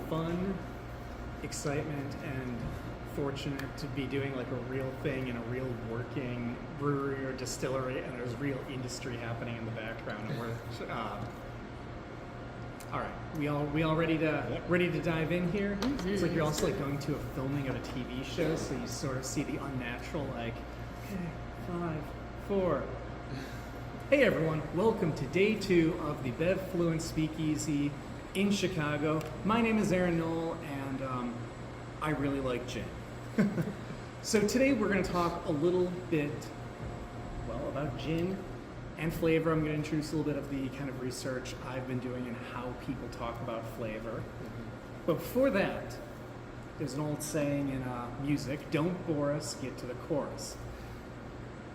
fun excitement and fortunate to be doing like a real thing in a real working brewery or distillery, and there's real industry happening in the background. And we're all right. We all ready to dive in here? Mm-hmm. It's like you're also like going to a filming of a TV show, so you sort of see the unnatural, like, okay, 5, 4. Hey everyone, welcome to day 2 of the BevFluence Speakeasy in Chicago. My name is Knoll, and I really like gin. So today we're going to talk a little bit, well, about gin and flavor. I'm going to introduce a little bit of the kind of research I've been doing and how people talk about flavor. Mm-hmm. But before that, there's an old saying in music, don't bore us, get to the chorus.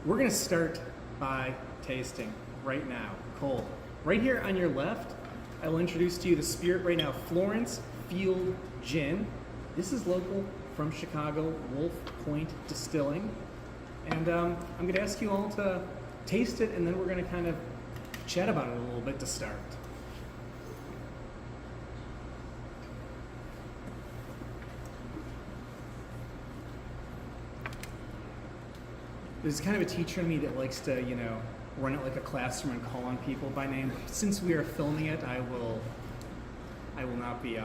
We're going to start by tasting right now, cold. Right here on your left, I will introduce to you the spirit right now, Florence Field Gin. This is local from Chicago, Wolf Point Distilling. And I'm going to ask you all to taste it, and then we're going to kind of chat about it a little bit to start. There's kind of a teacher in me that likes to, run it like a classroom and call on people by name. Since we are filming it, I will not be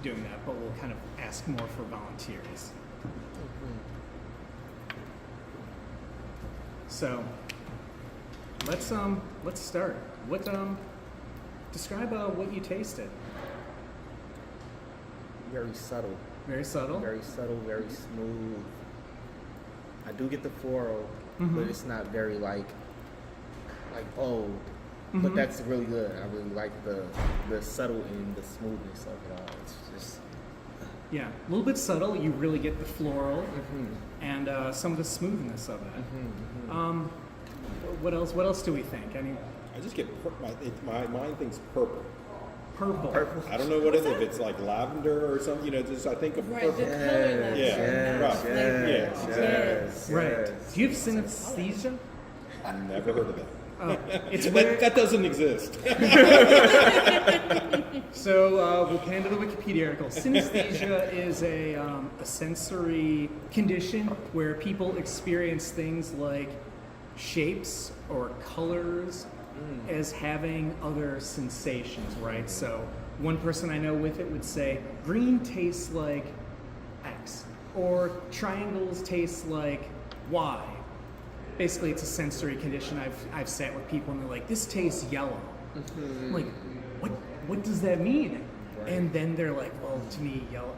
doing that, but we'll kind of ask more for volunteers. So let's start. Describe what you tasted. Very subtle. Very subtle. Very subtle. Very smooth. I do get the floral, mm-hmm. but it's not very like old. Mm-hmm. But that's really good. I really like the subtle and the smoothness of it all. It's just a little bit subtle. You really get the floral mm-hmm. and some of the smoothness of it. Mm-hmm, mm-hmm. What else do we think? I mean, I just get my mind thinks purple. Purple. I don't know what it is. If it's like lavender or something, just I think of purple. The color. Yes. Right. Do you have synesthesia? I've never heard of that. It's that doesn't exist. So we'll pan to the Wikipedia article. Synesthesia is a sensory condition where people experience things like shapes or colors as having other sensations, right? So one person I know with it would say, green tastes like X, or triangles taste like Y. Basically, it's a sensory condition. I've sat with people and they're like, this tastes yellow. Mm-hmm. I'm like, what does that mean? Right. And then they're like, well, to me, yellow.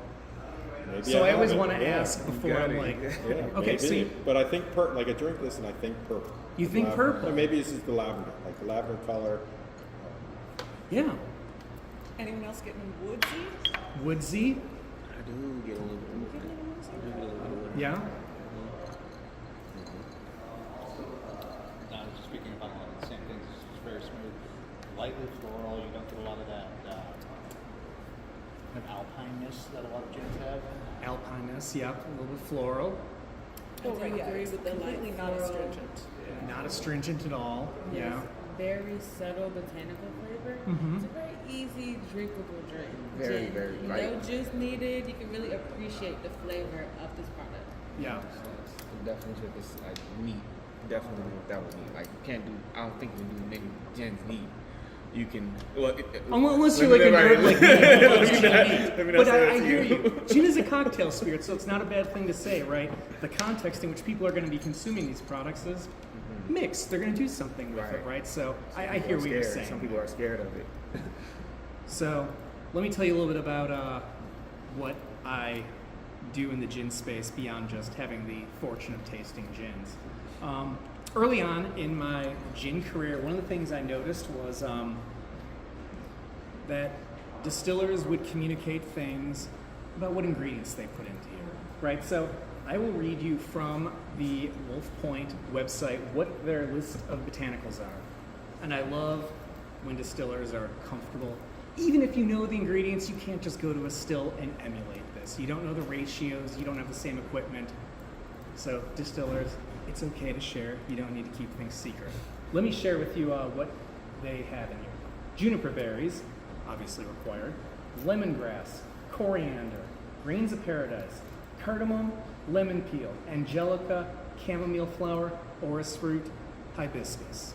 Maybe so I always want to ask before I'm like, okay, maybe. But I think like I drink this and I think purple. You think lavender. purple? Or maybe this is the lavender, like the lavender color. Yeah. Anyone else getting woodsy? Woodsy? I do get a little bit. Yeah. Speaking about the same things, it's very smooth, lightly floral. You don't get a lot of that kind of alpineness that a lot of gins have. Alpineness, yep, a little bit floral. I do agree with the completely not astringent. Not astringent at all. Yes. Yeah. Very subtle botanical flavor. Mm-hmm. It's a very easy drinkable drink. Very, Gin. very light. No juice needed. You can really appreciate the flavor of this product. Yeah. Definitely drink this like neat. Definitely without neat. Like you can't do. I don't think you can do many gins neat. You can. Well, unless you're like a nerd like me. But I hear you. Gin is a cocktail spirit, so it's not a bad thing to say, right? The context in which people are going to be consuming these products is mixed. They're going to do something with it, right? So I hear what you're saying. Some people are scared of it. So let me tell you a little bit about what I do in the gin space beyond just having the fortune of tasting gins. Early on in my gin career, one of the things I noticed was that distillers would communicate things about what ingredients they put into here, right? So I will read you from the Wolf Point website what their list of botanicals are. And I love when distillers are comfortable. Even if you know the ingredients, you can't just go to a still and emulate this. You don't know the ratios, you don't have the same equipment. So distillers, it's okay to share. You don't need to keep things secret. Let me share with you what they have in here. Juniper berries, obviously required. Lemongrass, coriander, grains of paradise, cardamom, lemon peel, angelica, chamomile flower, orris root, hibiscus.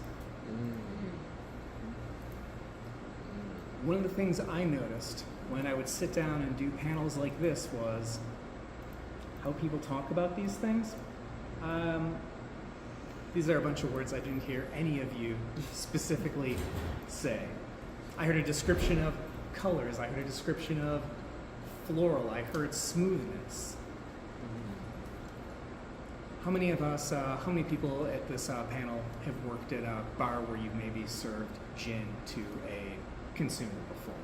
One of the things I noticed when I would sit down and do panels like this was how people talk about these things. These are a bunch of words I didn't hear any of you specifically say. I heard a description of colors. I heard a description of floral. I heard smoothness. How many of us, how many people at this panel have worked at a bar where you've maybe served gin to a consumer before?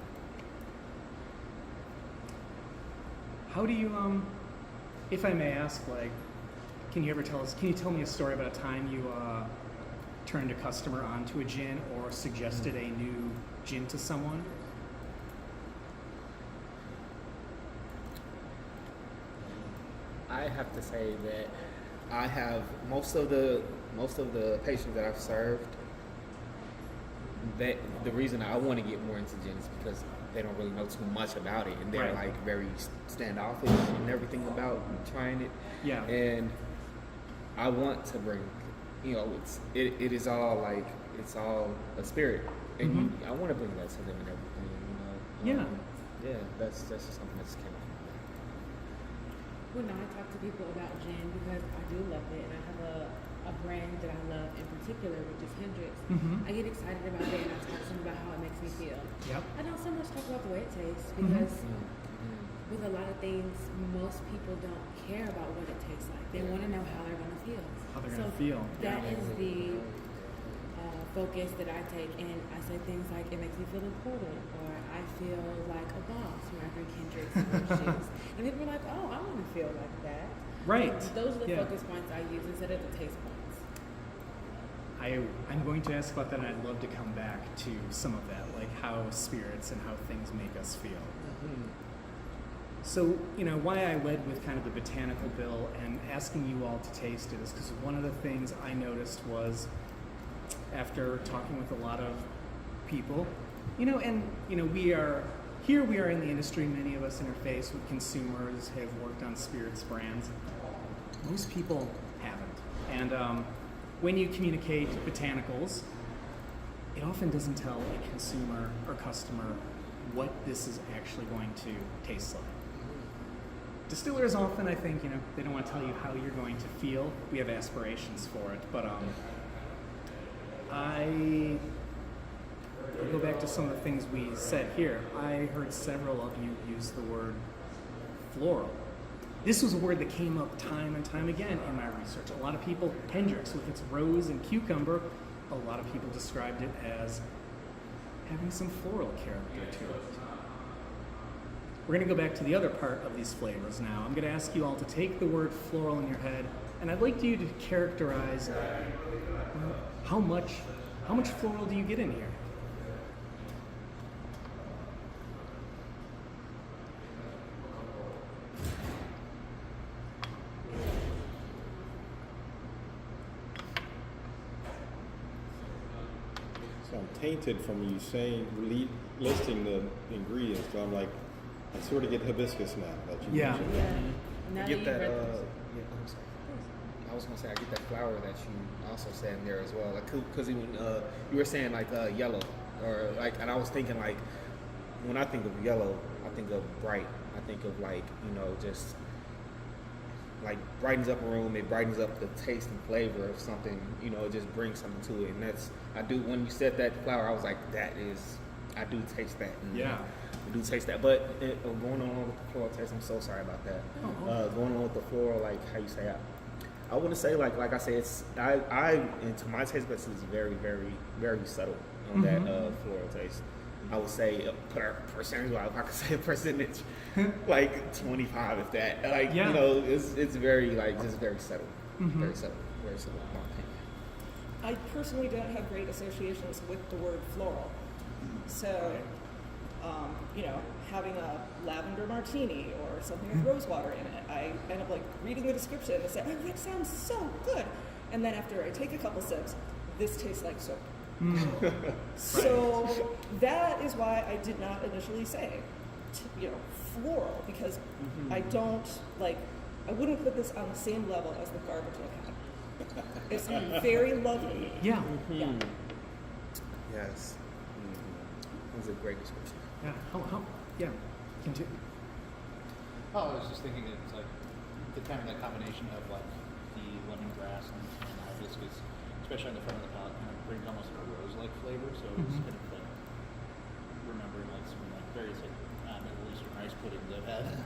How do you, if I may ask, like, can you tell me a story about a time you turned a customer onto a gin or suggested a new gin to someone? I have to say that I have most of the patients that I've served. That the reason I want to get more into gin is because they don't really know too much about it, and they're Right. like very standoffish and everything about trying it. Yeah. And I want to bring, it is all like it's all a spirit, and I want to bring that to them and everything. Yeah, that's just something that's came up. When I talk to people about gin, because I do love it, and I have a brand that I love in particular, which is Hendrix, I get excited about it, and I talk to them about how it makes me feel. Yep. I don't so much talk about the way it tastes, because with a lot of things, most people don't care about what it tastes like. They want to know how they're going to feel. How they're gonna feel. That Yeah. is the focus that I take, and I say things like, it makes me feel important, or I feel like a boss when I drink Hendrix orange juice. And people are like, oh, I want to feel like that. Right. Those are the Yeah. focus points I use instead of the taste points. I'm going to ask about that, and I'd love to come back to some of that, like how spirits and how things make us feel. So, why I led with kind of the botanical bill and asking you all to taste it is because one of the things I noticed was, after talking with a lot of people, we are in the industry, many of us interface with consumers, have worked on spirits brands. Most people haven't. And when you communicate botanicals, it often doesn't tell a consumer or customer what this is actually going to taste like. Distillers often, I think, they don't want to tell you how you're going to feel. We have aspirations for it, but I'll go back to some of the things we said here. I heard several of you use the word floral. This was a word that came up time and time again in my research. A lot of people, Hendrix with its rose and cucumber, a lot of people described it as having some floral character to it. We're going to go back to the other part of these flavors now. I'm going to ask you all to take the word floral in your head, and I'd like you to characterize how much floral do you get in here? So I'm tainted from you listing the ingredients. So I'm like, I sort of get hibiscus now that you mentioned. Now I that get you've that. read I'm sorry. I was gonna say I get that flower that you also said in there as well. Like, because even you were saying like yellow, or like, and I was thinking like, when I think of yellow, I think of bright. I think of like, just like brightens up a room. It brightens up the taste and flavor of something. It just brings something to it. And that's, I do, when you said that flower, I was like, I do taste that. And Yeah. I do taste that. But going on with the floral taste, I'm so sorry about that. Going on with the floral, like how you say, I wouldn't say like I say, it's, and to my taste buds, it's very, very, very subtle on that floral taste. I would say, put a percentage, if I could say a percentage, like 25, if that. Like, it's very, like, just very subtle. Very subtle. Very subtle, in my opinion. I personally don't have great associations with the word floral. So, having a lavender martini or something with rose water in it, I end up like reading the description and say, oh, that sounds so good. And then after I take a couple sips, this tastes like soap. So that is why I did not initially say floral, because I don't I wouldn't put this on the same level as the garbage can. It's very lovely. Yeah. Yeah. Yes. That's a great description. Yeah. Yeah. Continue. Oh, I was just thinking it's like the kind of that combination of like the lemongrass and hibiscus, especially on the front of the palate, kind of brings almost a rose-like flavor. So it's kind of like remembering like some like various like Middle Eastern rice puddings I've had.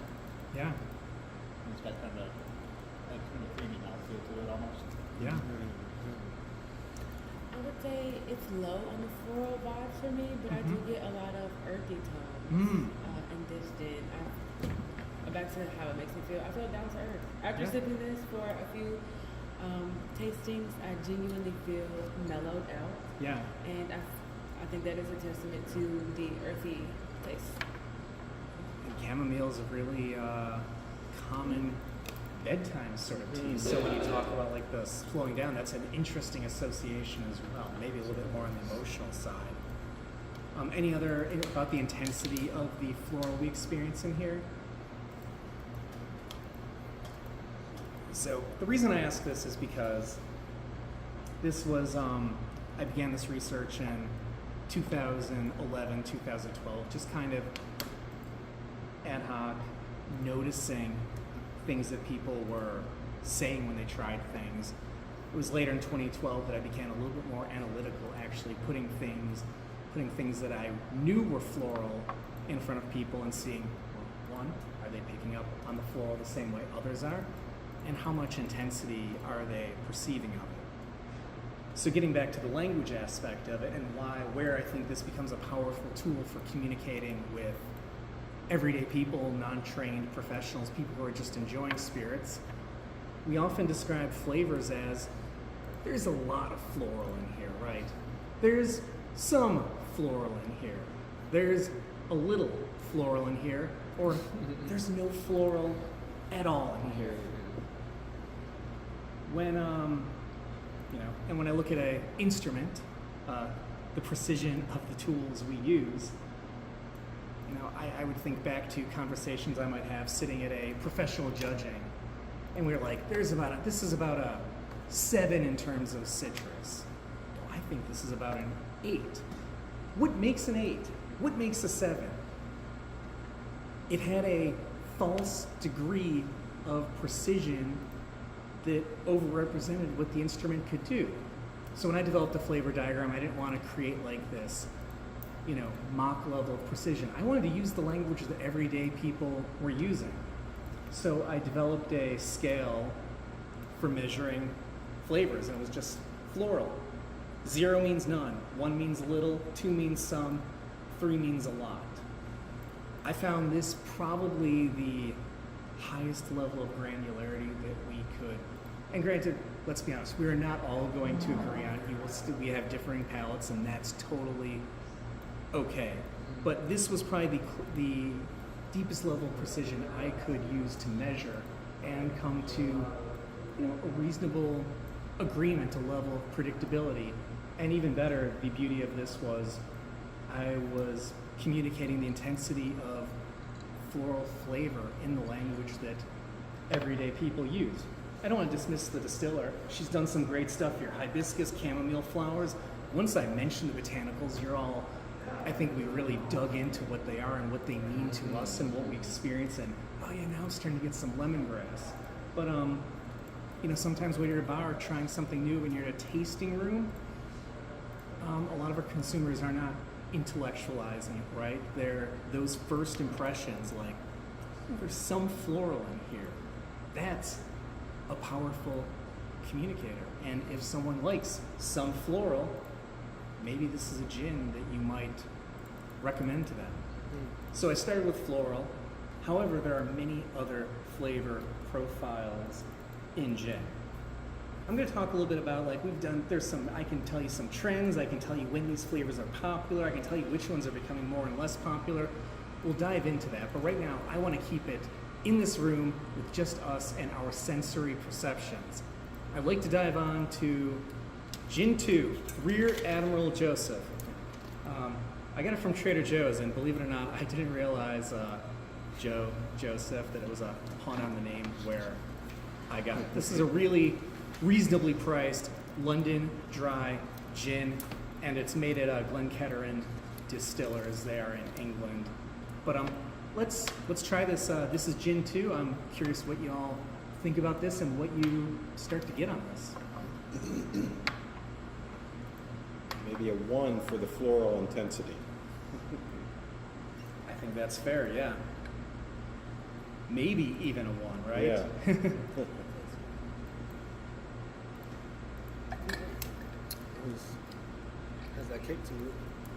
Yeah. And it's got kind of a kind of creamy mouthfeel to it almost. Yeah. I would say it's low on the floral vibe for me, but I do get a lot of earthy tones in this gin. Back to how it makes me feel. I feel down to earth. After sipping this for a few tastings, I genuinely feel mellowed out. Yeah. And I think that is a testament to the earthy taste. And chamomile is a really common bedtime sort of tea. So when you talk about like the slowing down, that's an interesting association as well. Maybe a little bit more on the emotional side. Any other about the intensity of the floral we experience in here? So the reason I ask this is because this was, I began this research in 2011, 2012, just kind of ad hoc, noticing things that people were saying when they tried things. It was later in 2012 that I began a little bit more analytical, actually putting things that I knew were floral in front of people and seeing, well, one, are they picking up on the floral the same way others are? And how much intensity are they perceiving of it? So getting back to the language aspect of it and where I think this becomes a powerful tool for communicating with everyday people, non-trained professionals, people who are just enjoying spirits, we often describe flavors as, there's a lot of floral in here, right? There's some floral in here. There's a little floral in here, or there's no floral at all in here. When, and when I look at an instrument, the precision of the tools we use, I would think back to conversations I might have sitting at a professional judging, and we're like, this is about a 7 in terms of citrus. Well, I think this is about an 8. What makes an 8? What makes a 7? It had a false degree of precision that overrepresented what the instrument could do. So when I developed a flavor diagram, I didn't want to create like this, mock level of precision. I wanted to use the language that everyday people were using. So I developed a scale for measuring flavors, and it was just floral. 0 means none, 1 means little, 2 means some, 3 means a lot. I found this probably the highest level of granularity that we could. And granted, let's be honest, we are not all going to agree on it. We have differing palates, and that's totally okay. But this was probably the deepest level of precision I could use to measure and come to a reasonable agreement, a level of predictability. And even better, the beauty of this was I was communicating the intensity of floral flavor in the language that everyday people use. I don't want to dismiss the distiller. She's done some great stuff here. Hibiscus, chamomile flowers. Once I mentioned the botanicals, I think we really dug into what they are and what they mean to us and what we experience. And now I'm starting to get some lemongrass. But sometimes when you're at a bar trying something new and you're in a tasting room, a lot of our consumers are not intellectualizing it, right? They're those first impressions, like, there's some floral in here. That's a powerful communicator. And if someone likes some floral, maybe this is a gin that you might recommend to them. So I started with floral. However, there are many other flavor profiles in gin. I'm going to talk a little bit about, I can tell you some trends, I can tell you when these flavors are popular, I can tell you which ones are becoming more and less popular. We'll dive into that, but right now I want to keep it in this room with just us and our sensory perceptions. I'd like to dive on to Gin 2, Rear Admiral Joseph. I got it from Trader Joe's, and believe it or not, I didn't realize Joseph, that it was a pun on the name where I got it. This is a really reasonably priced London dry gin, and it's made at Glencairn Distillers there in England. But let's try this. This is gin too. I'm curious what you all think about this and what you start to get on this. Maybe a 1 for the floral intensity. I think that's fair, yeah. Maybe even a 1, right? Yeah. Has that kick to it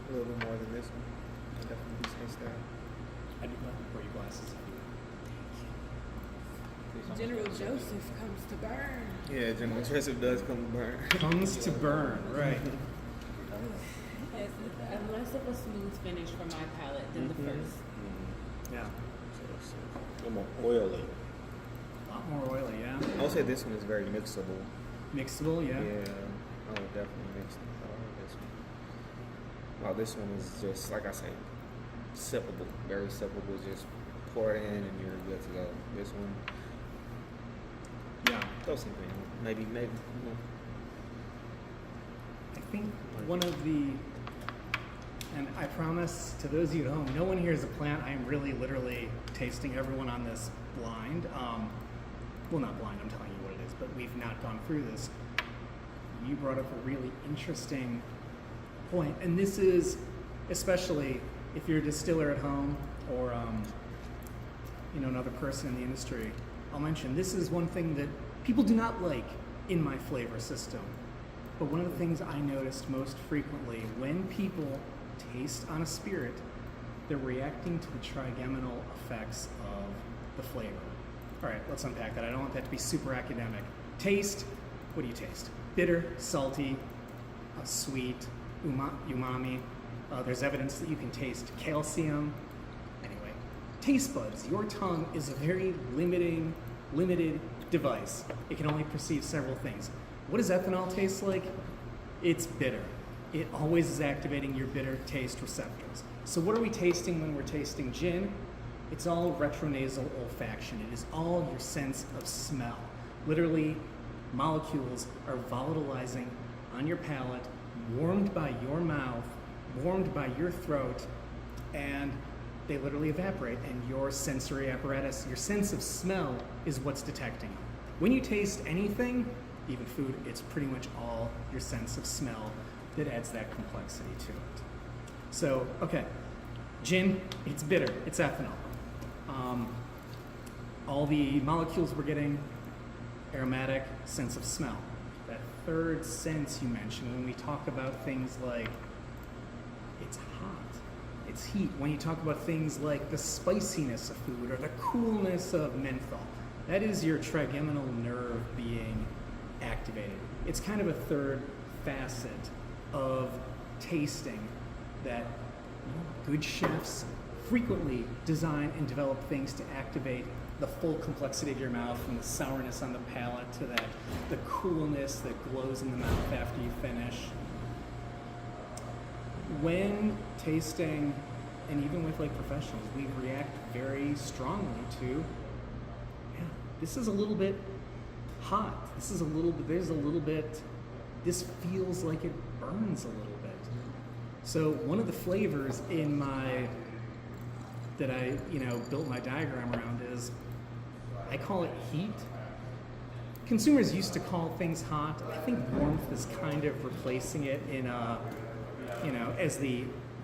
a little bit more than this one. I definitely taste that. I do not pour your glasses. General Joseph comes to burn. Yeah, General Joseph does come to burn. Comes to burn, right. It's less of a smooth finish for my palate than the first. Yeah. A little more oily. A lot more oily, yeah. I would say this one is very mixable. Mixable, yeah. I would definitely mix it. I like this one. Wow, this one is just, like I say, sippable. Very sippable. Just pour it in and you're good to go. This one, Yeah. throw something in. Maybe, you know. I think one of the, and I promise to those of you at home, no one here is a plant. I am really literally tasting everyone on this blind. Well, not blind, I'm telling you what it is, but we've not gone through this. You brought up a really interesting point, and this is especially if you're a distiller at home or another person in the industry. I'll mention this is one thing that people do not like in my flavor system. But one of the things I noticed most frequently when people taste on a spirit, they're reacting to the trigeminal effects of the flavor. All right, let's unpack that. I don't want that to be super academic. Taste, what do you taste? Bitter, salty, sweet, umami. There's evidence that you can taste calcium. Anyway, taste buds. Your tongue is a very limited device. It can only perceive several things. What does ethanol taste like? It's bitter. It always is activating your bitter taste receptors. So what are we tasting when we're tasting gin? It's all retronasal olfaction. It is all your sense of smell. Literally, molecules are volatilizing on your palate, warmed by your mouth, warmed by your throat, and they literally evaporate, and your sensory apparatus, your sense of smell, is what's detecting them. When you taste anything, even food, it's pretty much all your sense of smell that adds that complexity to it. So, okay, gin, it's bitter, it's ethanol. All the molecules we're getting, aromatic, sense of smell. That third sense you mentioned when we talk about things like it's hot, it's heat, when you talk about things like the spiciness of food or the coolness of menthol, that is your trigeminal nerve being activated. It's kind of a third facet of tasting that good chefs frequently design and develop things to activate the full complexity of your mouth, from the sourness on the palate to the coolness that glows in the mouth after you finish. When tasting, and even with like professionals, we react very strongly to, this is a little bit hot. This feels like it burns a little bit. So one of the flavors in that I built my diagram around is, I call it heat. Consumers used to call things hot. I think warmth is kind of replacing it in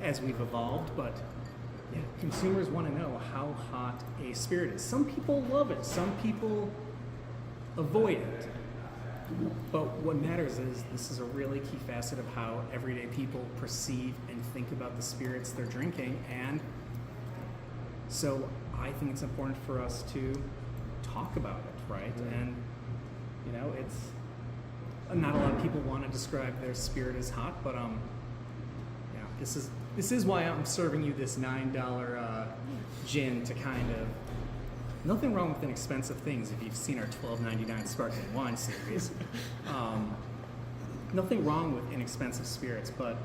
as we've evolved, but yeah, consumers want to know how hot a spirit is. Some people love it, some people avoid it. But what matters is this is a really key facet of how everyday people perceive and think about the spirits they're drinking, and so I think it's important for us to talk about it, right? And it's not a lot of people want to describe their spirit as hot, but this is why I'm serving you this $9 gin to kind of. Nothing wrong with inexpensive things if you've seen our $12.99 sparkling wine series. Nothing wrong with inexpensive spirits, but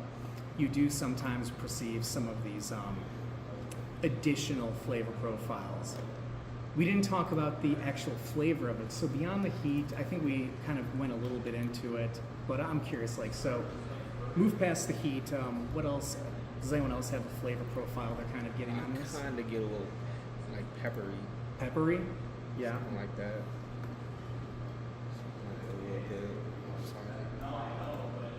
you do sometimes perceive some of these additional flavor profiles. We didn't talk about the actual flavor of it. So beyond the heat, I think we kind of went a little bit into it, but I'm curious, like, so move past the heat. What else? Does anyone else have a flavor profile they're kind of getting on this? Kind of get a little like peppery, Peppery? Yeah. something like that. A little bit.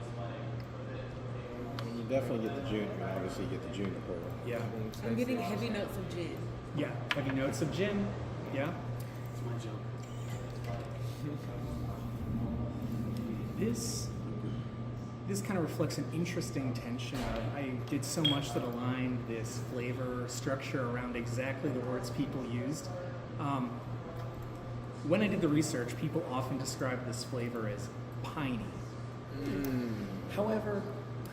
And you definitely get the juniper. Obviously, you get the juniper. Yeah. I'm getting heavy notes of gin. Yeah. Heavy notes of gin. Yeah. It's my joke. This kind of reflects an interesting tension. I did so much that aligned this flavor structure around exactly the words people used. When I did the research, people often describe this flavor as piney. However,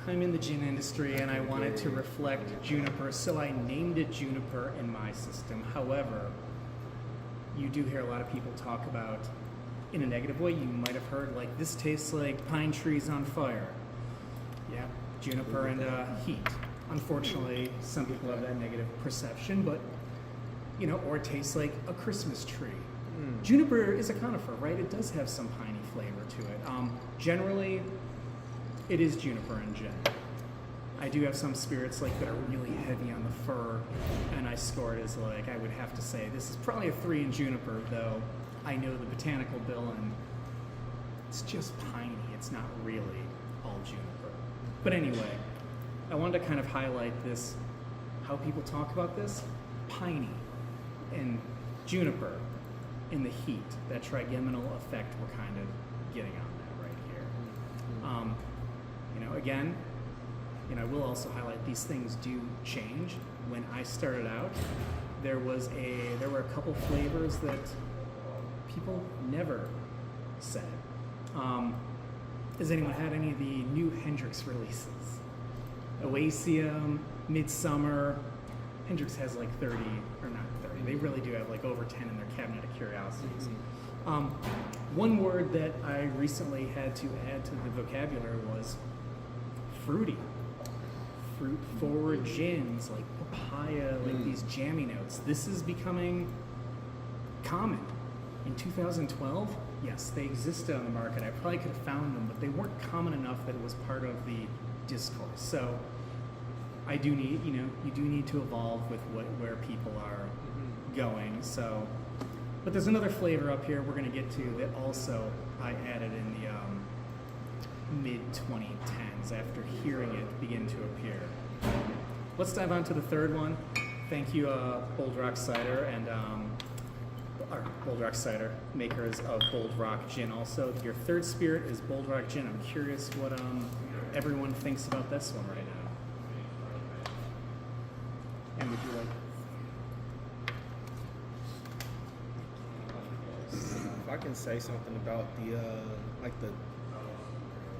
I'm in the gin industry and I wanted to reflect juniper, so I named it juniper in my system. However, you do hear a lot of people talk about, in a negative way, you might have heard, like, this tastes like pine trees on fire. Yeah, juniper and heat. Unfortunately, some people have that negative perception, but, you know, or it tastes like a Christmas tree. Juniper is a conifer, right? It does have some piney flavor to it. Generally, it is juniper and gin. I do have some spirits like that are really heavy on the fir, and I score it as, like, I would have to say this is probably a 3 in juniper, though I know the botanical bill and it's just piney. It's not really all juniper. But anyway, I wanted to kind of highlight this, how people talk about this. Piney and juniper in the heat, that trigeminal effect we're kind of getting on that right here. You know, again, you know, I will also highlight these things do change. When I started out, there were a couple flavors that people never said. Has anyone had any of the new Hendrix releases? Oasium, Midsummer. Hendrix has like 30, or not 30, they really do have like over 10 in their cabinet of curiosities. One word that I recently had to add to the vocabulary was fruity. Fruit forward gins, like papaya, like these jammy notes. This is becoming common. In 2012, yes, they existed on the market. I probably could have found them, but they weren't common enough that it was part of the discourse. So I do need, you know, you do need to evolve with where people are going. So, but there's another flavor up here we're going to get to that also I added in the mid-2010s after hearing it begin to appear. Let's dive on to the third one. Thank you, Bold Rock Cider and our Bold Rock Cider, makers of Bold Rock Gin also. Your third spirit is Bold Rock Gin. I'm curious what everyone thinks about this one right now. And would you like? If I can say something about the like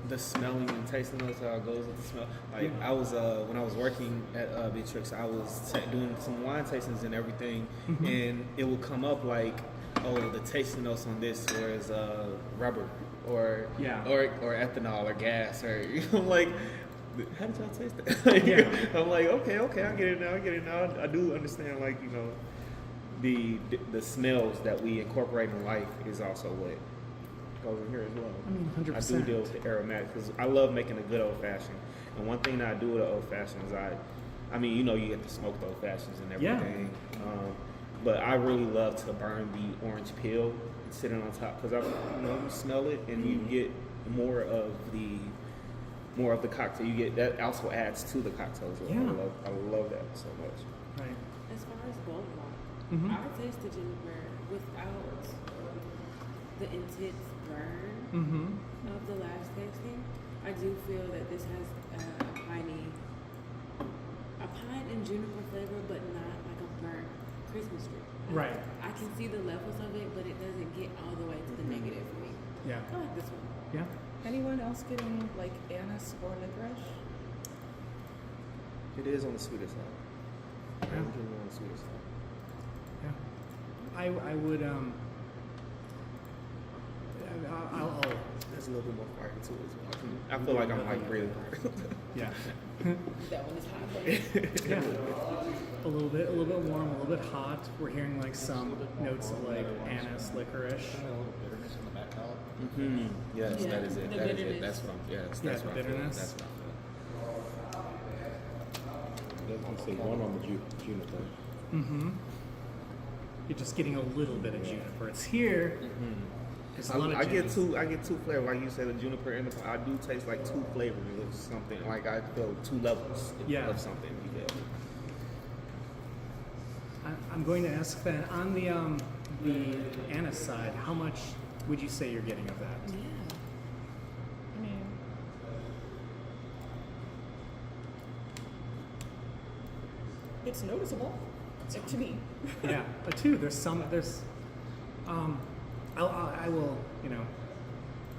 the smelling and tasting notes, how it goes with the smell. Like I was when I was working at Beatrix, I was doing some wine tastings and everything, and it would come up like, oh, the tasting notes on this was rubber or ethanol or gas, or I'm like, how did y'all taste that? I'm like, okay, I get it now. I do understand, like, you know, the smells that we incorporate in life is also what goes in here as well. I mean, 100%. I do deal with the aromatic because I love making a good old fashioned. And one thing that I do with an old fashioned is I mean, you know, you get the smoked old fashions and everything. But I really love to burn the orange peel and sit it on top because you smell it and you get more of the cocktail. You get that also adds to the cocktail as well. Yeah. I love that so much. Right. As far as Bold Rock, Mhm. I would taste the juniper without the intense burn Mm-hmm. of the last tasting. I do feel that this has a pine and juniper flavor, but not like a burnt Christmas tree. Right. I can see the levels of it, but it doesn't get all the way to the negative for me. Yeah. I like this one. Yeah. Anyone else getting like anise or licorice? It is on the sweetest side. Yeah. I'm getting on the sweetest side. Yeah. I would I'll a little bit more fire to it as well. I feel like I'm like really. Yeah. That one is hot for me. Yeah. A little bit warm, a little bit hot. We're hearing like some notes of like anise, licorice. Kind of a little bitterness in the back palate. Yes, Yeah, that is it. the That is it. bitterness. That's what I'm. Yes, Yeah, that's what I feel. bitterness. That's what I feel. Let's say one on the juniper. You're just getting a little bit of juniper. It's here. There's a lot of I get gin. two flavors. Like you said, the juniper and I do taste like two flavors of something. Like I feel two levels Yeah. of something. You feel me? I'm going to ask then on the anise side, how much would you say you're getting of that? Yeah. I mean, it's noticeable to me. Yeah, a two. I will,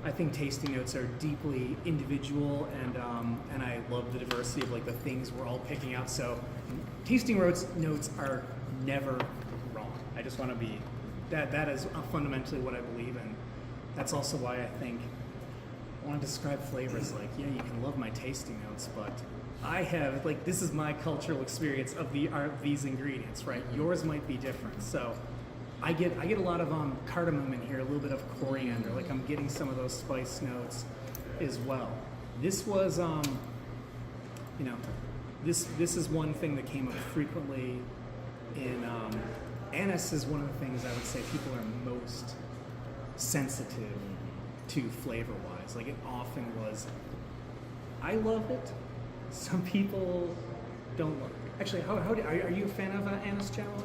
I think tasting notes are deeply individual, and I love the diversity of like the things we're all picking out. So, tasting notes are never wrong. I just want to be that is fundamentally what I believe in. That's also why I think I want to describe flavors like, yeah, you can love my tasting notes, but I have like this is my cultural experience of these ingredients, right? Yours might be different. So I get a lot of cardamom in here, a little bit of coriander. Like I'm getting some of those spice notes as well. This was this is one thing that came up frequently in anise is one of the things I would say people are most sensitive to flavor wise. Like it often was. I love it. Some people don't love it. Actually, are you a fan of anise generally?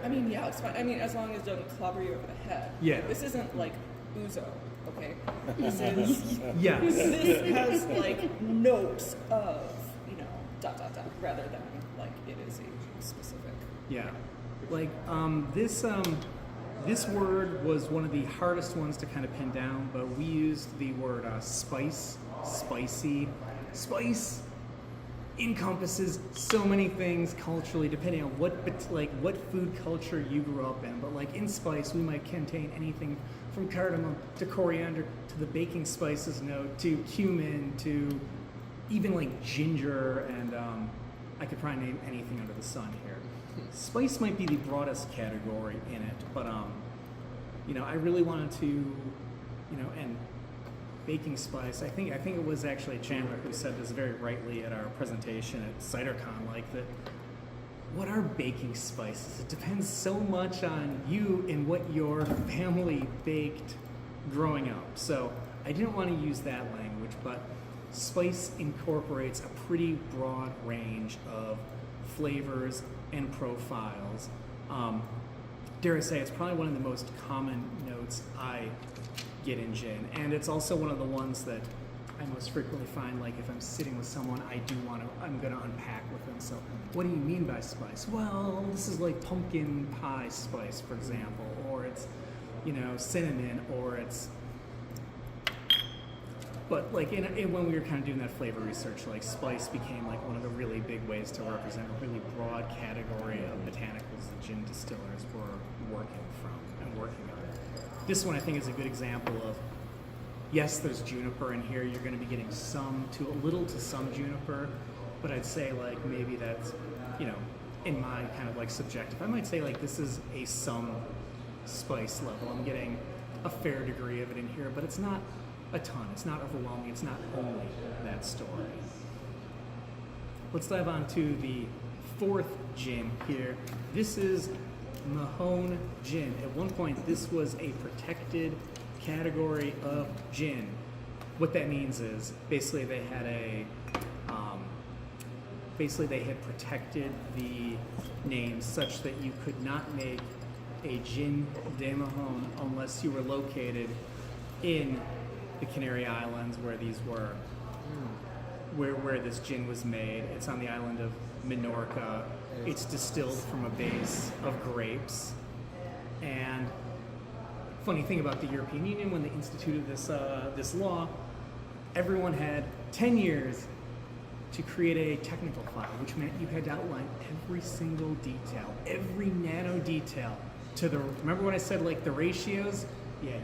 I mean, yeah, it's fine. I mean, as long as it doesn't clobber you over the head. Yeah. This isn't like ouzo, okay? This is. Yes. This has like notes of, dot, rather than like it is a specific. Yeah, like this word was one of the hardest ones to kind of pin down, but we used the word spice, spicy. Spice encompasses so many things culturally, depending on what food culture you grew up in. But like in spice, we might contain anything from cardamom to coriander to the baking spices note to cumin to even like ginger, and I could probably name anything under the sun here. Spice might be the broadest category in it, but I really wanted to, and baking spice. I think it was actually Chandler who said this very rightly at our presentation at CiderCon, like that. What are baking spices? It depends so much on you and what your family baked growing up. So I didn't want to use that language, but spice incorporates a pretty broad range of flavors and profiles. Dare I say, it's probably one of the most common notes I get in gin, and it's also one of the ones that I most frequently find, like if I'm sitting with someone, I'm going to unpack with them. So what do you mean by spice? Well, this is like pumpkin pie spice, for example, or it's cinnamon, or it's. But like when we were kind of doing that flavor research, like spice became like one of the really big ways to represent a really broad category of botanicals that gin distillers were working from and working on. This one I think is a good example of, yes, there's juniper in here. You're going to be getting a little to some juniper, but I'd say like maybe that's, in my kind of like subjective, I might say like this is a some spice level. I'm getting a fair degree of it in here, but it's not a ton. It's not overwhelming. It's not only that story. Let's dive on to the fourth gin here. This is Mahon gin. At one point, this was a protected category of gin. What that means is basically they had protected the name such that you could not make a gin de Mahon unless you were located in the Canary Islands where these were, where this gin was made. It's on the island of Minorca. It's distilled from a base of grapes. And funny thing about the European Union, when they instituted this law, everyone had 10 years to create a technical file, which meant you had to outline every single detail, every nano detail to the, remember when I said like the ratios? Yeah,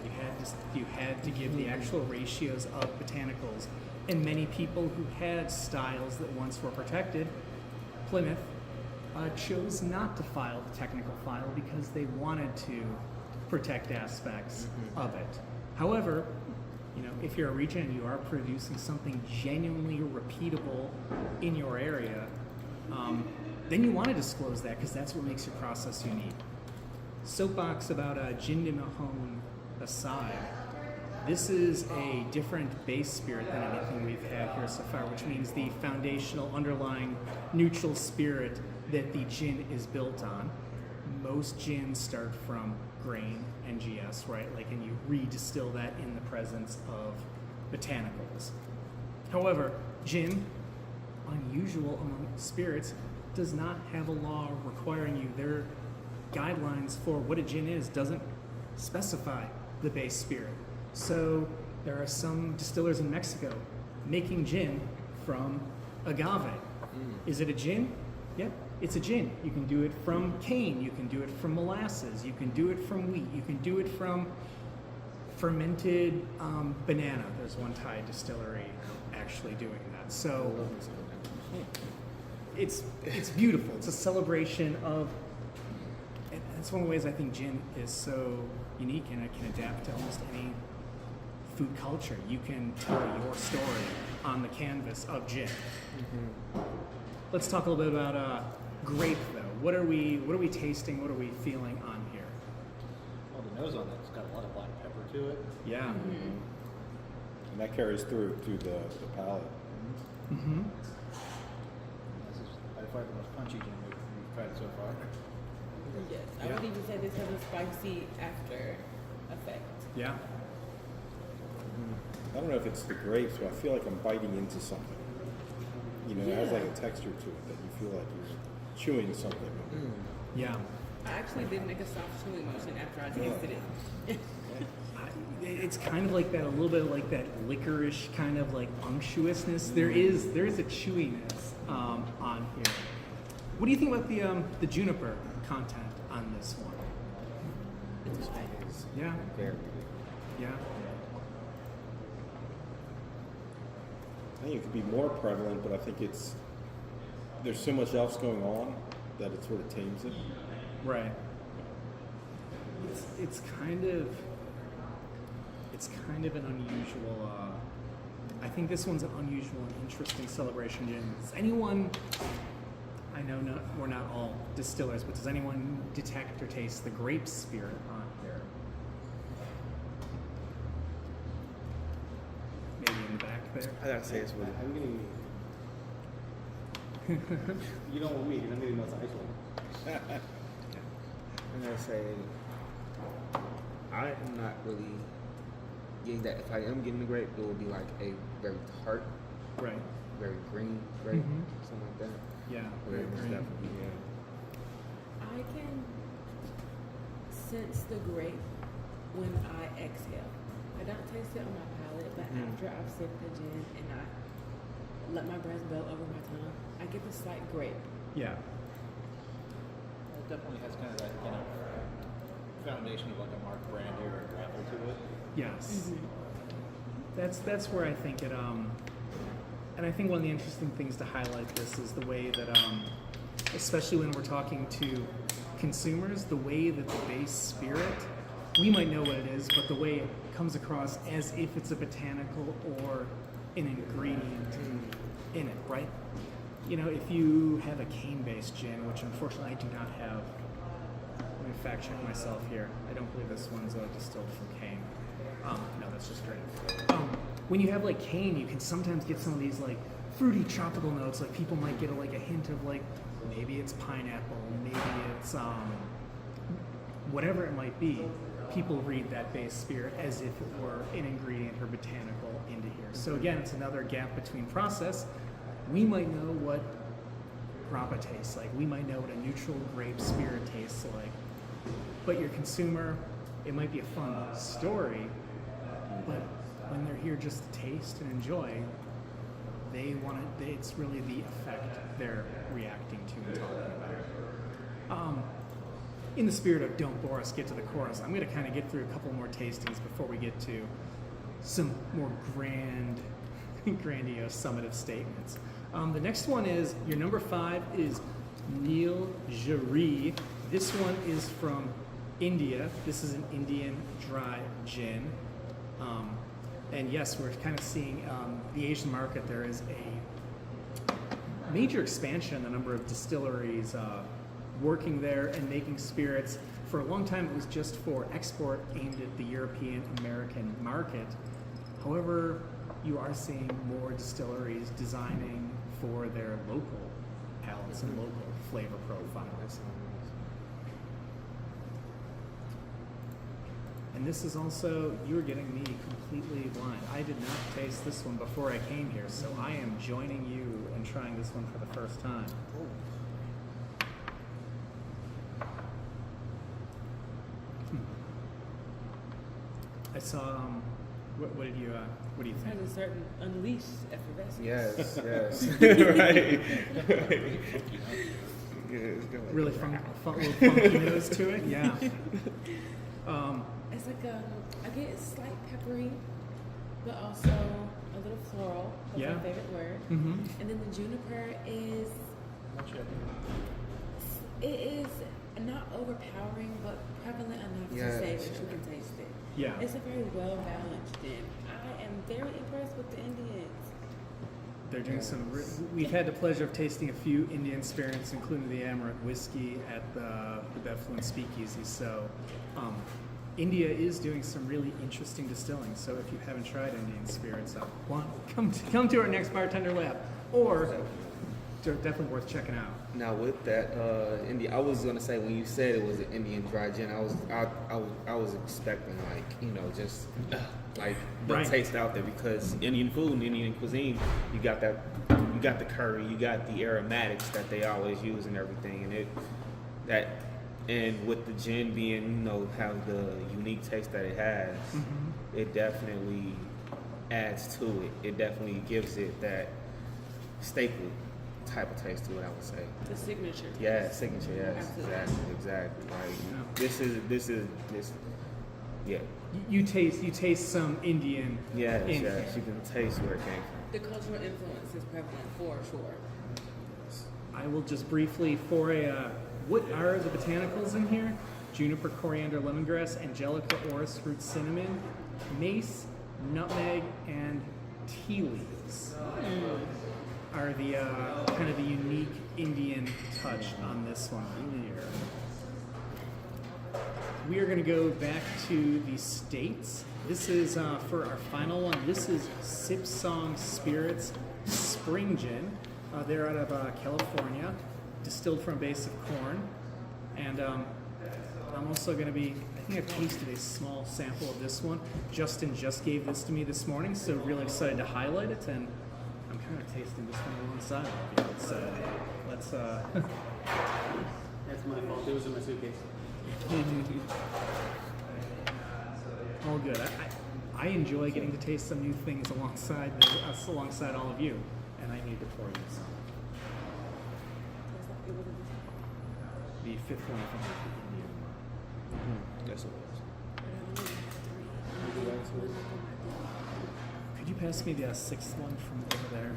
you had to give the actual ratios of botanicals, and many people who had styles that once were protected, Plymouth, chose not to file the technical file because they wanted to protect aspects of it. However, you know, if you're a region and you are producing something genuinely repeatable in your area, then you want to disclose that because that's what makes your process unique. Soapbox about gin de Mahon aside, this is a different base spirit than anything we've had here so far, which means the foundational underlying neutral spirit that the gin is built on. Most gins start from grain, NGS, right? Like, and you redistill that in the presence of botanicals. However, gin, unusual among spirits, does not have a law requiring you. Their guidelines for what a gin is doesn't specify the base spirit. So there are some distillers in Mexico making gin from agave. Is it a gin? Yep, it's a gin. You can do it from cane, you can do it from molasses, you can do it from wheat, you can do it from fermented banana. There's one Thai distillery actually doing that. So it's beautiful. It's a celebration of, and that's one of the ways I think gin is so unique, and it can adapt to almost any food culture. You can tell your story on the canvas of gin. Let's talk a little bit about grape, though. What are we tasting? What are we feeling on here? Well, the nose on that's got a lot of black pepper to it. Yeah. And that carries through to the palate. Mm-hmm. This is by far the most punchy gin we've tried so far. Yes, I would even say this has a spicy after effect. Yeah. I don't know if it's the grapes, but I feel like I'm biting into something. You know, it has like a texture to it that you feel like you're chewing something. Yeah. I actually did make a soft chewing motion after I tasted it. It's kind of like that, a little bit like that licorice kind of like unctuousness. There is a chewiness on here. What do you think about the juniper content on this one? It's fine. Yeah. Very Yeah. I think it could be more prevalent, but I think there's so much else going on that it sort of tames it. Right. It's kind of an unusual. I think this one's an unusual and interesting celebration gin. Does anyone? I know we're not all distillers, but does anyone detect or taste the grape spirit on here? Maybe in the back there. I gotta say it's really. I'm getting. You know what we eat, I'm getting those ice ones. I'm gonna say I am not really getting that. If I am getting the grape, it will be like a very tart, Right. very green grape, Mhm. something like that. Yeah. Very much green. definitely, yeah. I can sense the grape when I exhale. I don't taste it on my palate, but after I've sipped the gin and I let my breath go over my tongue, I get the slight grape. Yeah. It definitely has kind of that kind of foundation of like a Mark Brandy or a grapple to it. Yes. That's where I think it and I think one of the interesting things to highlight this is the way that especially when we're talking to consumers, the way that the base spirit, we might know what it is, but the way it comes across as if it's a botanical or an ingredient in it, right? You know, if you have a cane-based gin, which unfortunately I do not have, let me fact check myself here. I don't believe this one's distilled from cane. No, that's just grape. When you have like cane, you can sometimes get some of these like fruity tropical notes. Like people might get like a hint of like maybe it's pineapple, maybe it's whatever it might be. People read that base spirit as if it were an ingredient or botanical into here. So again, it's another gap between process. We might know what grappa tastes like. We might know what a neutral grape spirit tastes like. But your consumer, it might be a fun story, but when they're here just to taste and enjoy, they want it. It's really the effect they're reacting to and talking about. in the spirit of don't bore us, get to the chorus, I'm going to kind of get through a couple more tastings before we get to some more grandiose summative statements. The next one is, your number 5 is Nilgiris. This one is from India. This is an Indian dry gin. And yes, we're kind of seeing the Asian market. There is a major expansion in the number of distilleries working there and making spirits. For a long time, it was just for export aimed at the European American market. However, you are seeing more distilleries designing for their local palates and local flavor profiles. And this is also, you're getting me completely blind. I did not taste this one before I came here, so I am joining you and trying this one for the first time. I saw, what do you It think? has a certain unleashed effervescence. Yes, yes. Right. Really little funky nose to it, yeah. It's like I get a slight peppery, but also a little floral. That's Yeah. my favorite word. Mm-hmm. And then the juniper is, Much it. it is not overpowering, but prevalent enough Yes. to say that you can taste it. Yeah. It's a very well balanced gin. I am very impressed with the Indians. They're doing we've had the pleasure of tasting a few Indian spirits, including the Amrut whiskey at the BevFluence Speakeasy. So, India is doing some really interesting distilling. So if you haven't tried Indian spirits, come to our next bartender lab, or they're definitely worth checking out. Now with that, India, I was gonna say when you said it was an Indian dry gin, I was expecting just like the Right. taste out there, because Indian food and Indian cuisine, you got the curry, you got the aromatics that they always use and everything, and with the gin being have the unique taste that it has, it definitely adds to it. It definitely gives it that staple type of taste to it, I would say. The signature. Yeah, signature. Yes, Absolutely. exactly. Like Yeah. this is. Yeah. You taste some Indian. Yes, in yes. here. You can taste where it came from. The cultural influence is prevalent for sure. I will just briefly, what are the botanicals in here? Juniper, coriander, lemongrass, angelica, orris root, cinnamon, mace, nutmeg, and tea leaves are the kind of the unique Indian touch on this one here. We are going to go back to the States. This is, for our final one, this is Sipsong Spirits Spring Gin. They're out of California, distilled from a base of corn. And I'm also going to be, I think I've tasted a small sample of this one. Justin just gave this to me this morning, so really excited to highlight it. And I'm kind of tasting this one alongside of you. So let's That's my fault. It was in my suitcase. all good. I enjoy getting to taste some new things alongside all of you, and I need to pour you some. The fifth one from the Indian. Yes, it was. Could you pass me the sixth one from over there?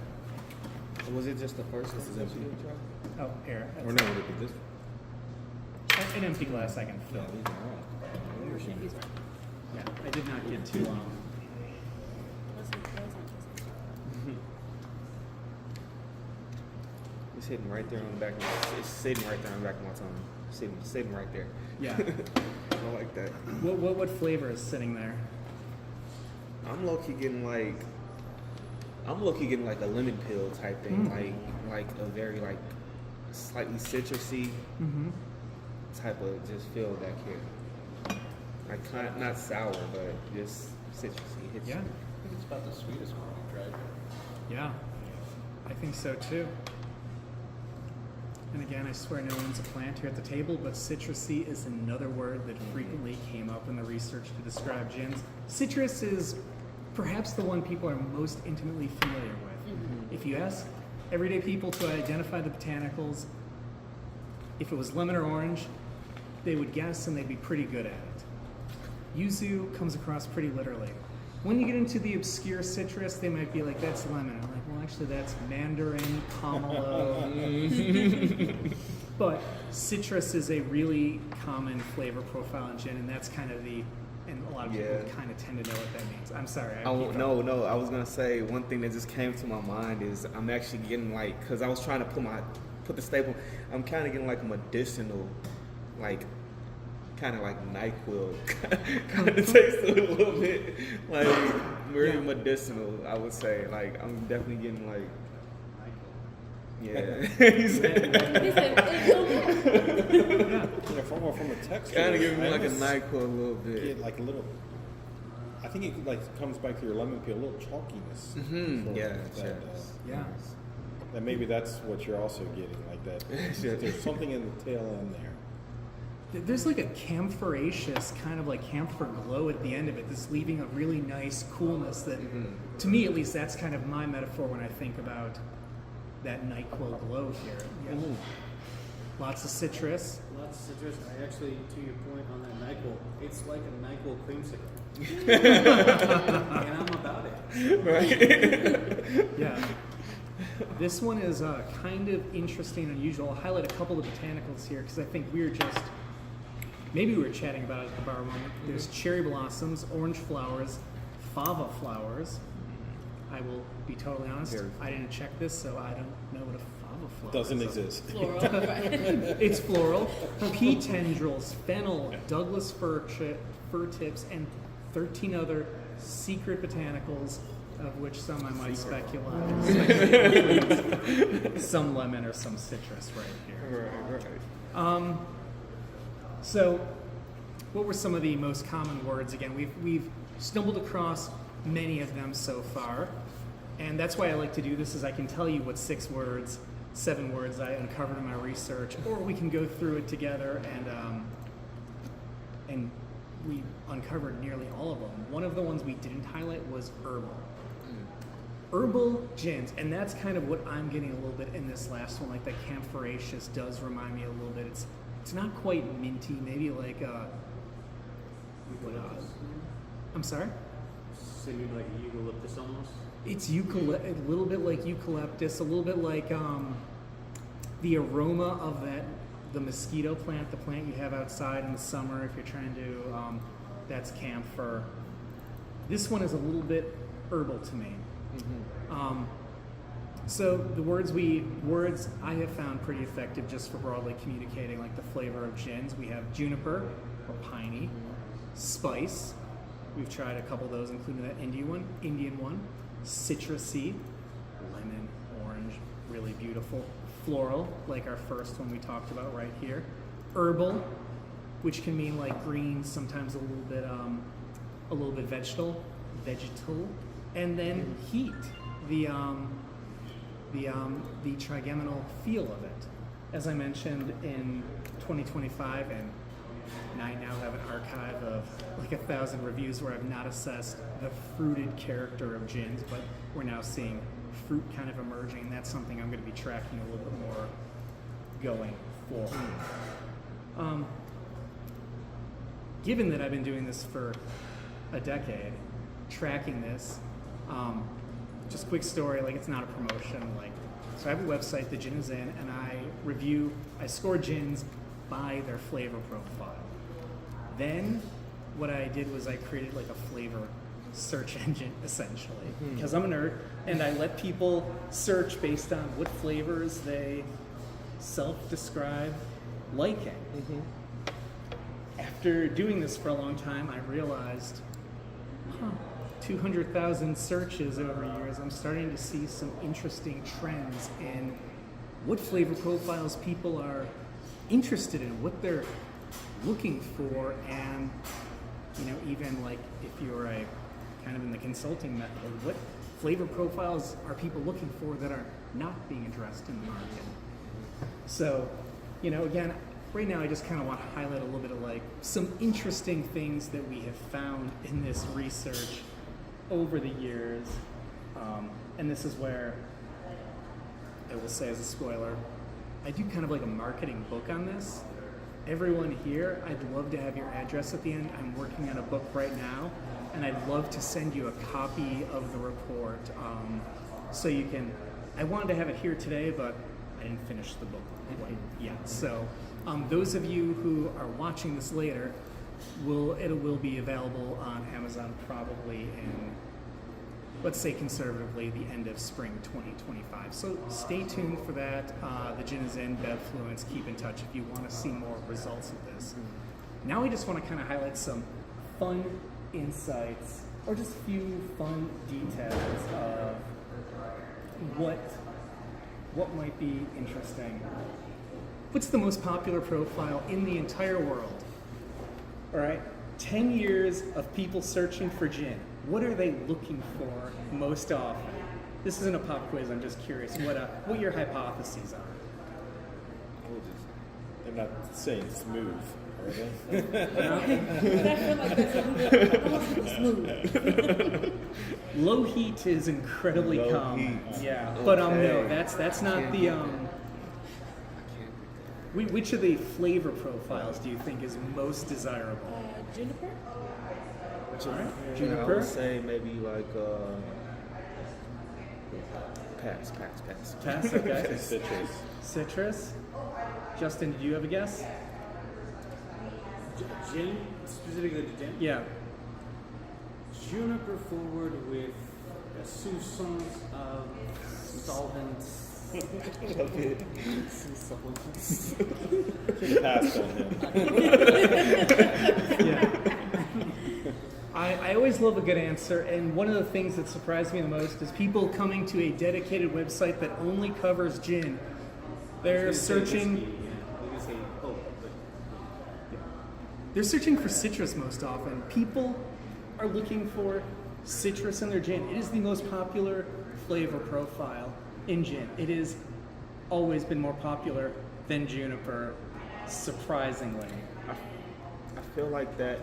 Was it just the first one? This is empty. Oh, here. Or no, look at this. An empty glass I can fill. Yeah, I did not get too long. It's sitting right there on the back. It's sitting right there on the back of my tongue. Sitting right there. Yeah. I like that. What flavor is sitting there? I'm low key getting like a lemon peel type thing, like a very like slightly citrusy type of just feel back here. Like kind of, not sour, but just citrusy. Hits Yeah. I think it's about the sweetest one we've tried. Yeah, I think so too. And again, I swear no one's a plant here at the table, but citrusy is another word that frequently came up in the research to describe gins. Citrus is perhaps the one people are most intimately familiar with. If you ask everyday people to identify the botanicals, if it was lemon or orange, they would guess and they'd be pretty good at it. Yuzu comes across pretty literally. When you get into the obscure citrus, they might be like, that's lemon. I'm like, well, actually, that's mandarin, pomelo. But citrus is a really common flavor profile in gin, and that's kind of and a lot of people kind of tend to know what that means. I'm sorry. I was gonna say one thing that just came to my mind is I'm actually getting like, cause I was trying to put the staple. I'm kind of getting like a medicinal, like kind of like NyQuil kind of taste to it a little bit, like very medicinal. I would say like I'm definitely getting like. Yeah. From a texture, Kind of giving me like a almost NyQuil a little bit. get like a little. I think it like comes back to your lemon peel, a little chalkiness. Mm-hmm. Yeah. Yeah. And maybe that's what you're also getting, like that. There's something in the tail end there. There's like a camphorous kind of like camphor glow at the end of it that's leaving a really nice coolness that, to me at least, that's kind of my metaphor when I think about that NyQuil glow here. Yeah. Lots of citrus. Lots of citrus. I actually, to your point on that NyQuil, it's like a NyQuil creamsicle. And I'm about it. Right. Yeah. This one is kind of interesting and unusual. I'll highlight a couple of botanicals here because I think maybe we were chatting about it at the bar moment. There's cherry blossoms, orange flowers, fava flowers. I will be totally honest, I didn't check this, so I don't know what a fava flower Doesn't is. exist. Floral, right? It's floral. Pea tendrils, fennel, Douglas fir tips, and 13 other secret botanicals, of which some I might speculate some lemon or some citrus right here. Right. So, what were some of the most common words? Again, we've stumbled across many of them so far, and that's why I like to do this, is I can tell you what 7 words I uncovered in my research, or we can go through it together and we uncovered nearly all of them. One of the ones we didn't highlight was herbal. Herbal gins, and that's kind of what I'm getting a little bit in this last one, like that camphorous does remind me a little bit. It's not quite minty, maybe like I'm sorry? So you like eucalyptus almost? It's a little bit like eucalyptus, a little bit like the aroma of the mosquito plant, the plant you have outside in the summer if you're trying to, that's camphor. This one is a little bit herbal to me. So the words I have found pretty effective just for broadly communicating like the flavor of gins. We have juniper or piney, spice. We've tried a couple of those, including that Indian one, citrusy, lemon, orange, really beautiful, floral, like our first one we talked about right here, herbal, which can mean like green, sometimes a little bit vegetal, and then heat, the trigeminal feel of it. As I mentioned in 2025, and I now have an archive of like 1,000 reviews where I've not assessed the fruited character of gins, but we're now seeing fruit kind of emerging, and that's something I'm going to be tracking a little bit more going forward. Given that I've been doing this for a decade, tracking this, just quick story, like it's not a promotion, like, so I have a website, The Gin Is In, and I score gins by their flavor profile. Then what I did was I created like a flavor search engine, essentially, because I'm a nerd, and I let people search based on what flavors they self-describe liking. After doing this for a long time, I realized, 200,000 searches over years, I'm starting to see some interesting trends in what flavor profiles people are interested in, what they're looking for, and even like if you're a kind of in the consulting method, what flavor profiles are people looking for that are not being addressed in the market. So, again, right now I just kind of want to highlight a little bit of like some interesting things that we have found in this research over the years, and this is where I will say as a spoiler, I do kind of like a marketing book on this, everyone here, I'd love to have your address at the end. I'm working on a book right now, and I'd love to send you a copy of the report so you can. I wanted to have it here today, but I didn't finish the book quite yet. So those of you who are watching this later, it will be available on Amazon probably in, let's say conservatively, the end of spring 2025. So stay tuned for that. The gin is in, BevFluence. Keep in touch if you want to see more results of this. Now we just want to kind of highlight some fun insights or just a few fun details of what might be interesting. What's the most popular profile in the entire world? All right, 10 years of people searching for gin. What are they looking for most often? This isn't a pop quiz, I'm just curious what your hypotheses are. They're not saying smooth, are they? But I feel like that's a smooth. Low heat is incredibly Low common. heat. Yeah, but no, Okay. that's not the Which of the flavor profiles do you think is most desirable? Juniper? All right, I juniper. would say maybe like pass. Pass, okay. Citrus. Citrus. Justin, do you have a guess? Gin, specifically the gin. Yeah. Juniper forward with a soupçon of solvents. Passed on him. Yeah. I always love a good answer, and one of the things that surprised me the most is people coming to a dedicated website that only covers gin. They're searching. They're searching for citrus most often. People are looking for citrus in their gin. It is the most popular flavor profile in gin. It has always been more popular than juniper, surprisingly. I feel like that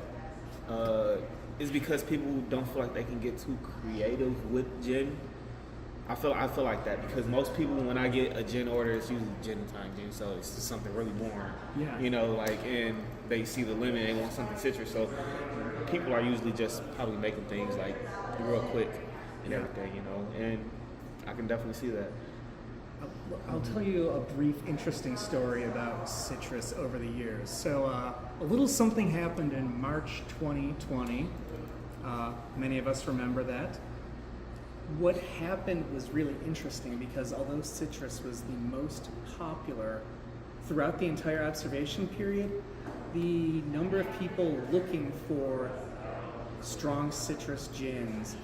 is because people don't feel like they can get too creative with gin. I feel like that because most people, when I get a gin order, it's usually gin time gin, so it's just something really boring. Yeah. You know, like, and they see the lemon, they want something citrus, so people are usually just probably making things like real quick and everything, you know, and I can definitely see that. I'll tell you a brief, interesting story about citrus over the years. So, a little something happened in March 2020. Many of us remember that. What happened was really interesting because although citrus was the most popular throughout the entire observation period, the number of people looking for strong citrus gins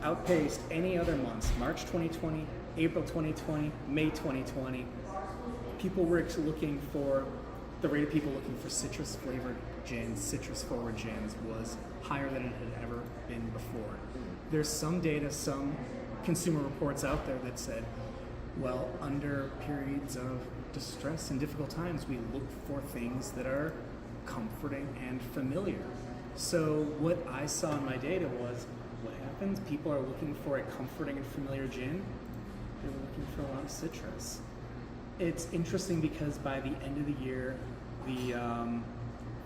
outpaced any other months. March 2020, April 2020, May 2020. People were actually looking for, the rate of people looking for citrus flavored gins, citrus forward gins was higher than it had ever been before. There's some data, some consumer reports out there that said, well, under periods of distress and difficult times, we look for things that are comforting and familiar. So what I saw in my data was, what happens? People are looking for a comforting and familiar gin. They're looking for a lot of citrus. It's interesting because by the end of the year, the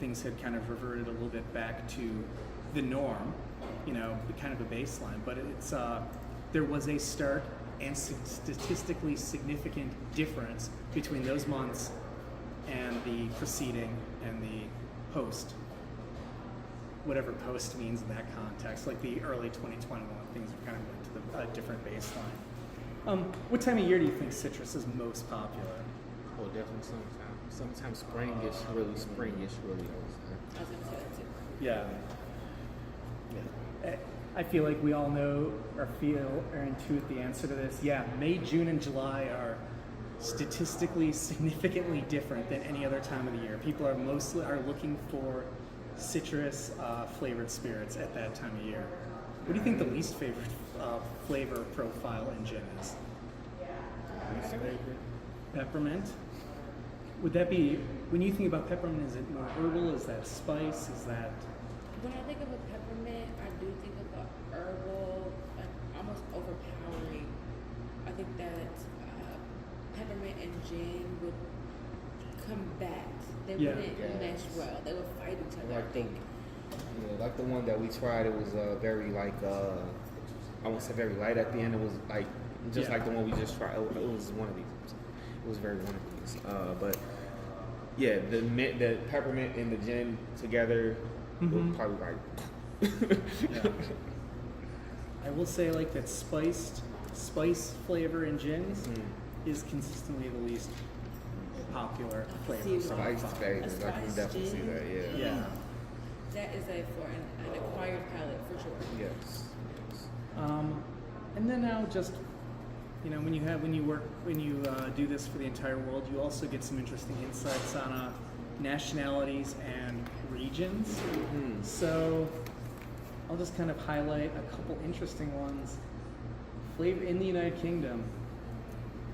things had kind of reverted a little bit back to the norm, you know, kind of a baseline. But it's there was a stark and statistically significant difference between those months and the preceding and the post. Whatever post means in that context, like the early 2021, things kind of went to a different baseline. What time of year do you think citrus is most popular? Oh, definitely sometimes springish, really, I would say. I was gonna say that too. Yeah. I feel like we all know or feel or intuit the answer to this. Yeah, May, June, and July are statistically significantly different than any other time of the year. People are looking for citrus flavored spirits at that time of year. What do you think the least favorite flavor profile in gin is? Peppermint. Would that be, when you think about peppermint, is it more herbal? Is that spice? Is that? When I think of a peppermint, I do think of a herbal, like almost overpowering. I think that peppermint and gin would combat. They Yeah. wouldn't Yes. mesh well. They would fight each other. Like I think. like the one that we tried, it was very like I won't say very light at the end. It was like just Yeah. like the one we just tried. It was one of these. It was very one of these. But yeah, the peppermint and the gin together Mhm. was probably right. Yeah. I will say like that spice flavor in gins is consistently the least popular flavor. See so why. Spiced flavors, I can spice definitely see gin? that. Yeah. Yeah. That is for an acquired palate for sure. Yes. And then now just when you do this for the entire world, you also get some interesting insights on nationalities and regions. So I'll just kind of highlight a couple interesting ones. Flavor in the United Kingdom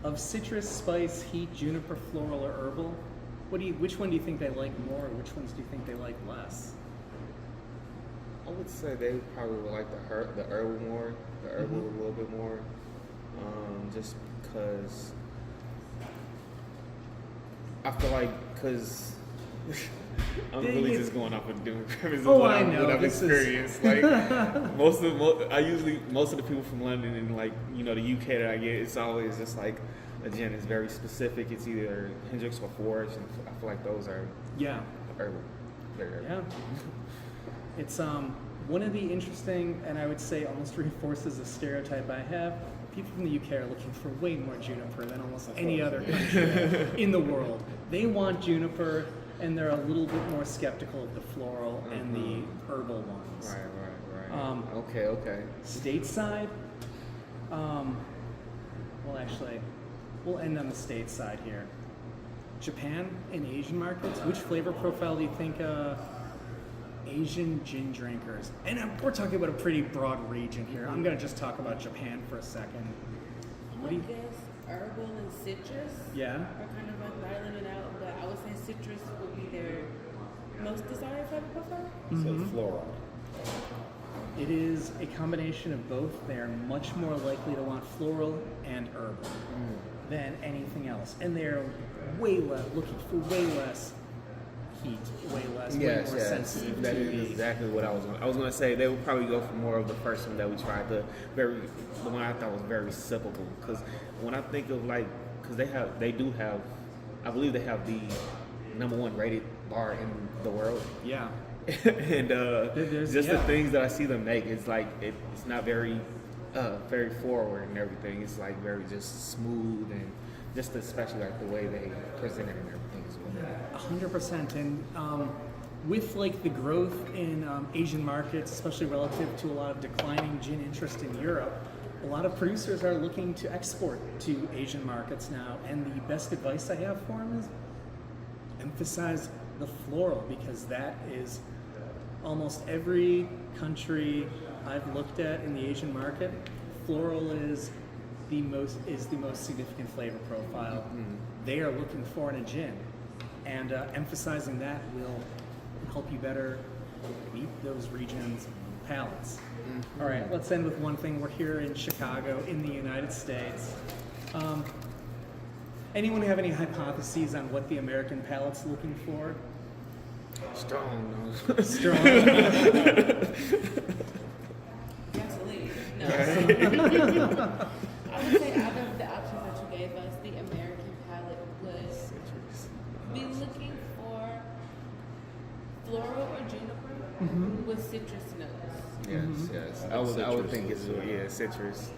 of citrus, spice, heat, juniper, floral, or herbal. Which one do you think they like more? Or which ones do you think they like less? I would say they probably would like the herbal more, the herbal a little bit more, just because I feel like I'm really just going off of different premises Oh, what I know. I've This is- experienced. Like most of the people from London and like the UK that I get, it's always just like a gin is very specific. It's either Hendrix or Forge, and I feel like those are Yeah. herbal, very herbal. Yeah. It's one of the interesting, and I would say almost reinforces a stereotype I have. People from the UK are looking for way more juniper than almost any other country in the world. They want juniper, and they're a little bit more skeptical of the floral and the herbal ones. Right. Okay. Stateside, well, actually, we'll end on the stateside here. Japan and Asian markets, which flavor profile do you think Asian gin drinkers, and we're talking about a pretty broad region here. I'm going to just talk about Japan for a second. I would guess herbal and citrus Yeah? are kind of like battling it out, but I would say citrus would be their most desired flavor profile. So floral. It is a combination of both. They're much more likely to want floral and herbal than anything else, and they're looking for way less heat, way more sensitive That to is the exactly what I was going to say. They would probably go for more of the first one that we tried, the one I thought was very sippable. Because when I think of because they do have, I believe they have the #1 rated bar in the world. yeah. And There's- just the yeah. things that I see them make, it's like it's not very forward and everything. It's like very just smooth and just especially like the way they present it and everything as well. 100%. And with like the growth in Asian markets, especially relative to a lot of declining gin interest in Europe, a lot of producers are looking to export to Asian markets now. And the best advice I have for them is emphasize the floral, because that is almost every country I've looked at in the Asian market. Floral is the most significant flavor profile they are looking for in a gin, and emphasizing that will help you better meet those regions' palates. All right, let's end with one thing. We're here in Chicago, in the United States. Anyone have any hypotheses on what the American palate's looking for? Strong. Strong. Gasoline. No. I would say out of the options that you gave us, the American palate would be looking for floral or juniper with citrus notes. Yes. I would think it's citrus,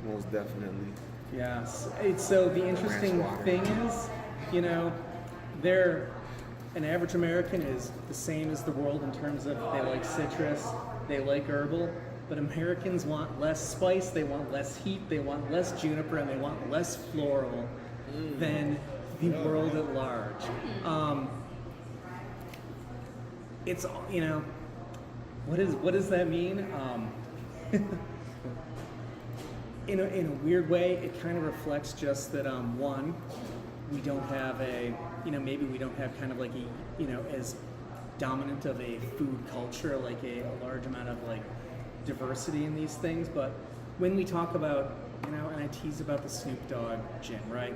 most definitely. Yes. So the interesting Ranch water. thing is, an average American is the same as the world in terms of they like citrus, they like herbal, but Americans want less spice, they want less heat, they want less juniper, and they want less floral than the world at large. It's, what does that mean? In a weird way, it kind of reflects just that, one, we don't have maybe we don't have kind of like as dominant of a food culture, like a large amount of like diversity in these things. But when we talk about, and I tease about the Snoop Dogg gin, right?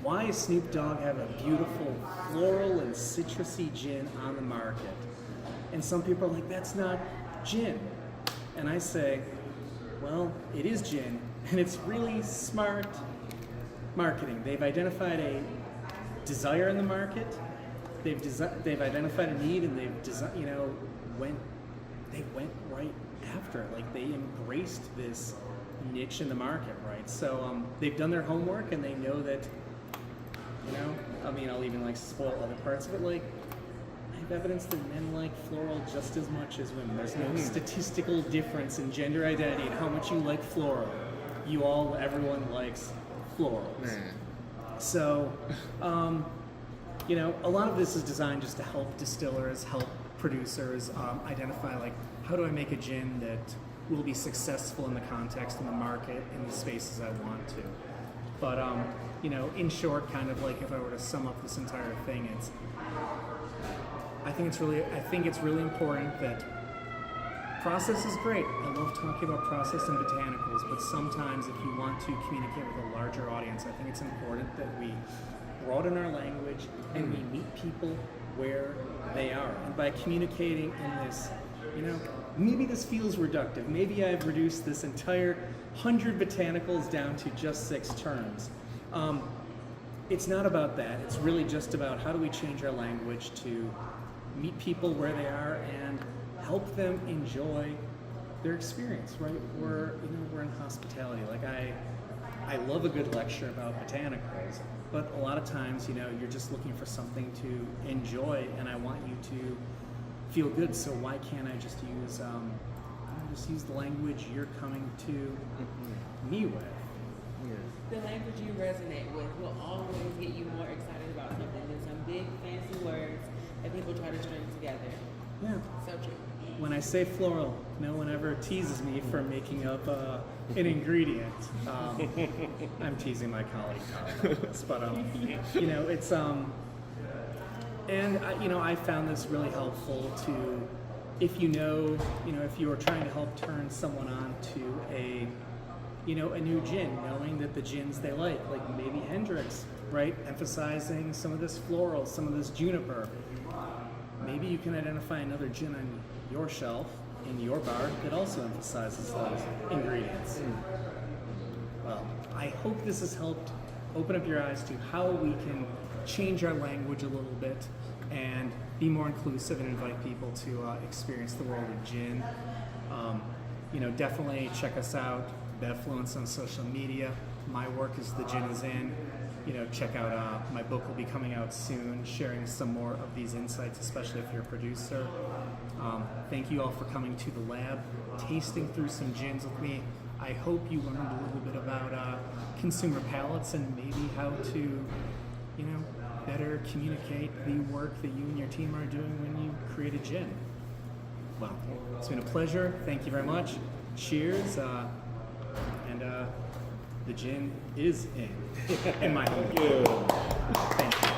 why does Snoop Dogg have a beautiful floral and citrusy gin on the market? And some people are like, that's not gin. And I say, well, it is gin, and it's really smart marketing. They've identified a desire in the market. They've identified a need, and they went right after it. Like, they embraced this niche in the market, right? So they've done their homework, and they know that, I'll even like spoil other parts of it. Like, I have evidence that men like floral just as much as women. There's no statistical difference in gender identity and how much you like floral. Everyone likes florals. Man. So, a lot of this is designed just to help distillers, help producers identify, like, how do I make a gin that will be successful in the context, in the market, in the spaces I want to. But, in short, kind of like if I were to sum up this entire thing, I think it's really important that process is great. I love talking about process and botanicals, but sometimes if you want to communicate with a larger audience, I think it's important that we broaden our language and we meet people where they are. And by communicating in this, maybe this feels reductive. Maybe I've reduced this entire 100 botanicals down to just 6 terms. It's not about that. It's really just about how do we change our language to meet people where they are and help them enjoy their experience, right? We're in hospitality. Like, I love a good lecture about botanicals, but a lot of times, you're just looking for something to enjoy, and I want you to feel good. So why can't I just use the language you're coming to me with? The language you resonate with will always get you more excited about something than some big fancy words that people try to string together. Yeah. So true. When I say floral, no one ever teases me for making up an ingredient. I'm teasing my colleague about this, but it's and I found this really helpful to, if if you are trying to help turn someone on to a new gin, knowing that the gins they like maybe Hendrix, right, emphasizing some of this floral, some of this juniper. Maybe you can identify another gin on your shelf in your bar that also emphasizes those ingredients. Well, I hope this has helped open up your eyes to how we can change our language a little bit and be more inclusive and invite people to experience the world of gin. Definitely check us out, BevFluence on social media. My work is The Gin Is In. Check out my book will be coming out soon, sharing some more of these insights, especially if you're a producer. Thank you all for coming to the lab, tasting through some gins with me. I hope you learned a little bit about consumer palates and maybe how to, better communicate the work that you and your team are doing when you create a gin. Well, it's been a pleasure. Thank you very much. Cheers. And the gin is in my home. Thank you. Thank you.